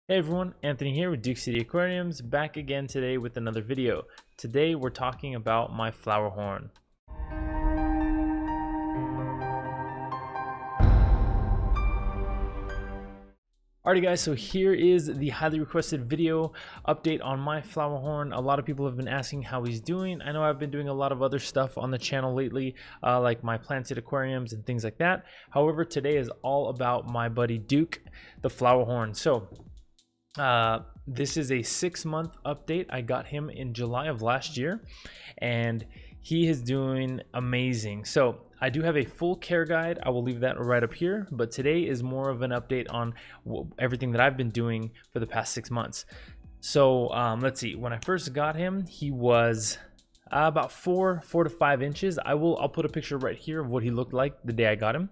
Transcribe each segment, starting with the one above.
Hey everyone, Anthony here with Duke City Aquariums, back again today with another video. Today we're talking about my Flowerhorn. Alrighty guys, so here is the highly requested video update on my Flowerhorn. A lot of people have been asking how he's doing. I know I've been doing a lot of other stuff on the channel lately, like my planted aquariums and things like that. However, today is all about my buddy Duke, the Flowerhorn. So this is a 6-month update. I got him in July of last year and he is doing amazing. So I do have a full care guide. I will leave that right up here, but today is more of an update on everything that I've been doing for the past 6 months. So let's see, when I first got him, he was about 4 to 5 inches. I'll put a picture right here of what he looked like the day I got him,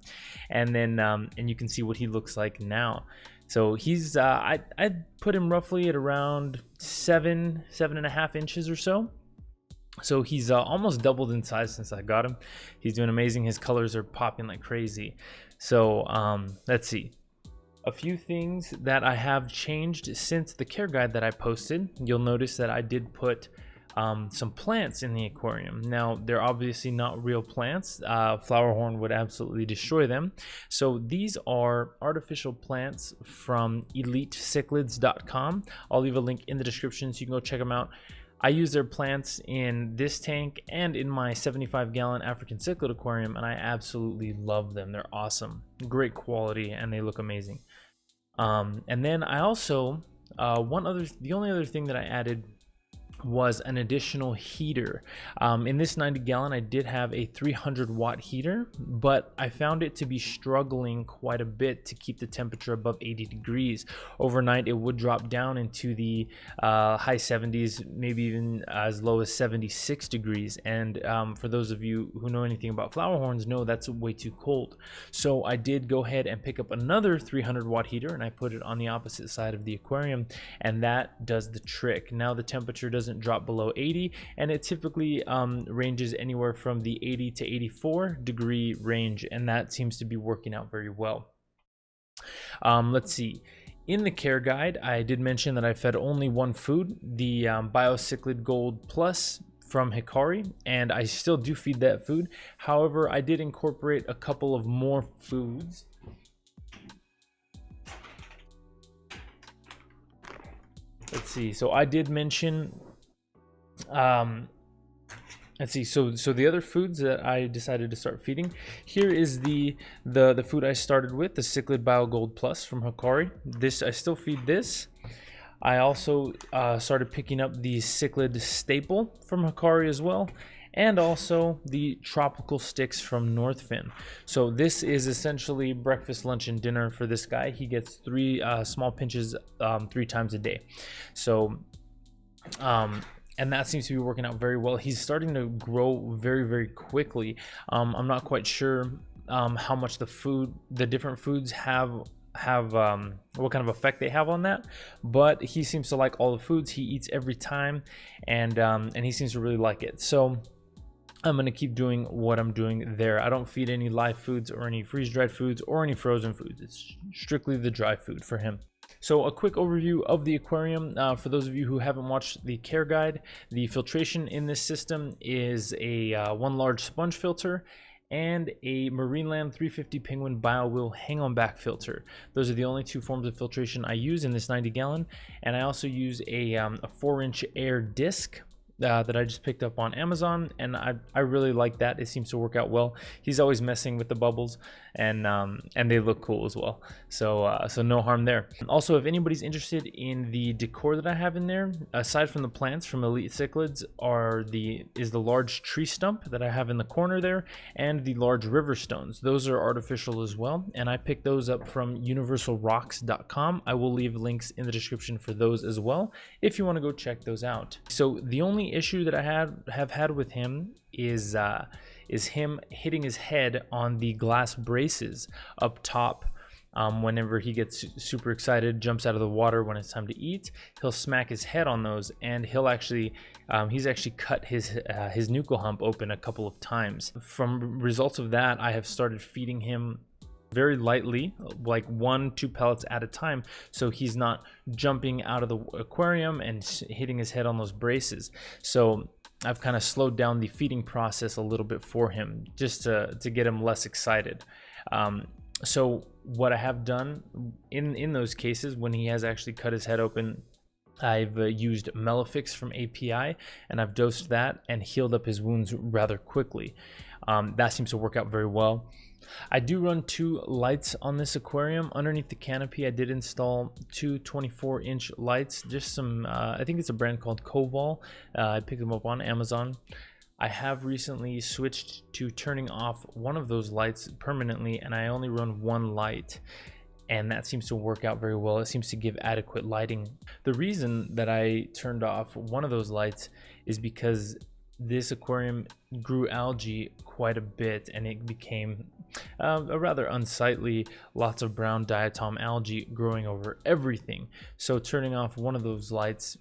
and then and you can see what he looks like now. So he's I'd put him roughly at around 7.5 inches or so. So he's almost doubled in size since I got him. He's doing amazing. His colors are popping like crazy. So let's see. A few things that I have changed since the care guide that I posted. You'll notice that I did put some plants in the aquarium. Now, they're obviously not real plants. Flowerhorn would absolutely destroy them. So these are artificial plants from EliteCichlids.com. I'll leave a link in the description so you can go check them out. I use their plants in this tank and in my 75-gallon African cichlid aquarium, and I absolutely love them. They're awesome, great quality, and they look amazing. And then I also, the only other thing that I added was an additional heater. In this 90-gallon, I did have a 300-watt heater, but I found it to be struggling quite a bit to keep the temperature above 80 degrees. Overnight, it would drop down into the high 70s, maybe even as low as 76 degrees. And for those of you who know anything about Flowerhorns, know that's way too cold. So I did go ahead and pick up another 300-watt heater, and I put it on the opposite side of the aquarium, and that does the trick. Now the temperature doesn't drop below 80, and it typically ranges anywhere from the 80 to 84 degree range, and that seems to be working out very well. Let's see. In the care guide, I did mention that I fed only one food, the Cichlid Gold Plus from Hikari, and I still do feed that food. However, I did incorporate a couple of more foods. Let's see, so I did mention let's see, so the other foods that I decided to start feeding, here is the food I started with, the Cichlid Bio Gold Plus from Hikari. This, I still feed this. I also started picking up the Cichlid Staple from Hikari as well, and also the Tropical Sticks from Northfin. So this is essentially breakfast, lunch, and dinner for this guy. He gets 3 small pinches 3 times a day. So and that seems to be working out very well. He's starting to grow very quickly. I'm not quite sure how much the different foods have what kind of effect they have on that, but he seems to like all the foods. He eats every time, and he seems to really like it. So I'm going to keep doing what I'm doing there. I don't feed any live foods or any freeze-dried foods or any frozen foods. It's strictly the dry food for him. So a quick overview of the aquarium. For those of you who haven't watched the care guide, the filtration in this system is a one large sponge filter and a Marineland 350 Penguin BioWheel hang-on back filter. Those are the only 2 forms of filtration I use in this 90-gallon. And I also use a 4-inch air disc that I just picked up on Amazon, and I really like that. It seems to work out well. He's always messing with the bubbles, and they look cool as well. So so no harm there. Also, if anybody's interested in the decor that I have in there, aside from the plants from Elite Cichlids, is the large tree stump that I have in the corner there, and the large river stones. Those are artificial as well, and I picked those up from universalrocks.com. I will leave links in the description for those as well if you want to go check those out. So the only issue that I have had with him is him hitting his head on the glass braces up top. Whenever he gets super excited, jumps out of the water when it's time to eat, he'll smack his head on those, and he'll actually he's actually cut his nuchal hump open a couple of times. From results of that, I have started feeding him very lightly, like 1-2 pellets at a time, so he's not jumping out of the aquarium and hitting his head on those braces. So I've kind of slowed down the feeding process a little bit for him, just to get him less excited. So what I have done in those cases when he has actually cut his head open, I've used Melafix from API, and I've dosed that and healed up his wounds rather quickly. That seems to work out very well. I do run 2 lights on this aquarium. Underneath the canopy, I did install 2 24-inch lights, just some, I think it's a brand called Koval. I picked them up on Amazon. I have recently switched to turning off one of those lights permanently, and I only run 1 light. And that seems to work out very well. It seems to give adequate lighting. The reason that I turned off one of those lights is because this aquarium grew algae quite a bit, and it became a rather unsightly, lots of brown diatom algae growing over everything. So turning off one of those lights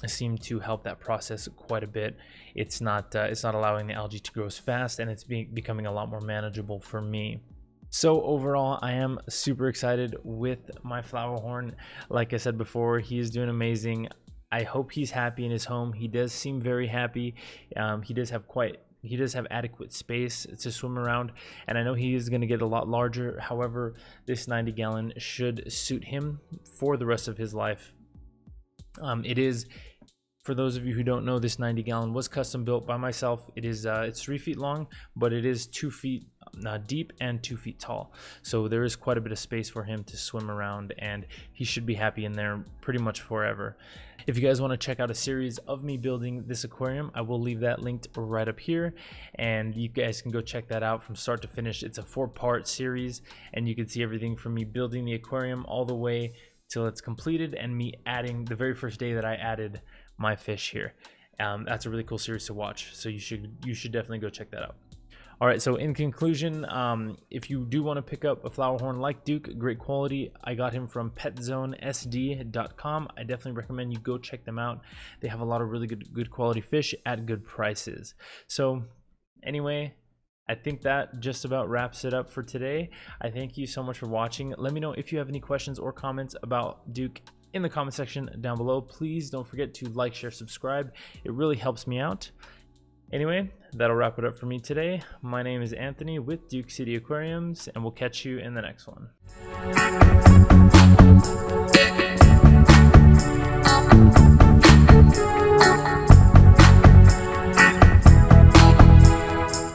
seemed to help that process quite a bit. It's not allowing the algae to grow as fast, and it's becoming a lot more manageable for me. So overall, I am super excited with my Flowerhorn. Like I said before, he is doing amazing. I hope he's happy in his home. He does seem very happy. He does have adequate space to swim around, and I know he is going to get a lot larger. However, this 90-gallon should suit him for the rest of his life. It is, for those of you who don't know, this 90-gallon was custom built by myself. It is it's 3 feet long, but it is 2 feet deep and 2 feet tall, so there is quite a bit of space for him to swim around, and he should be happy in there pretty much forever. If you guys want to check out a series of me building this aquarium, I will leave that linked right up here, and you guys can go check that out from start to finish. It's a 4-part series, and you can see everything from me building the aquarium all the way till it's completed, and me adding the very first day that I added my fish here. That's a really cool series to watch, so you should definitely go check that out. All right, so in conclusion, if you do want to pick up a Flowerhorn like Duke, great quality, I got him from petzonesd.com. I definitely recommend you go check them out. They have a lot of really good quality fish at good prices. So anyway, I think that just about wraps it up for today. I thank you so much for watching. Let me know if you have any questions or comments about Duke in the comment section down below. Please don't forget to like, share, subscribe. It really helps me out. Anyway, that'll wrap it up for me today. My name is Anthony with Duke City Aquariums, and we'll catch you in the next one.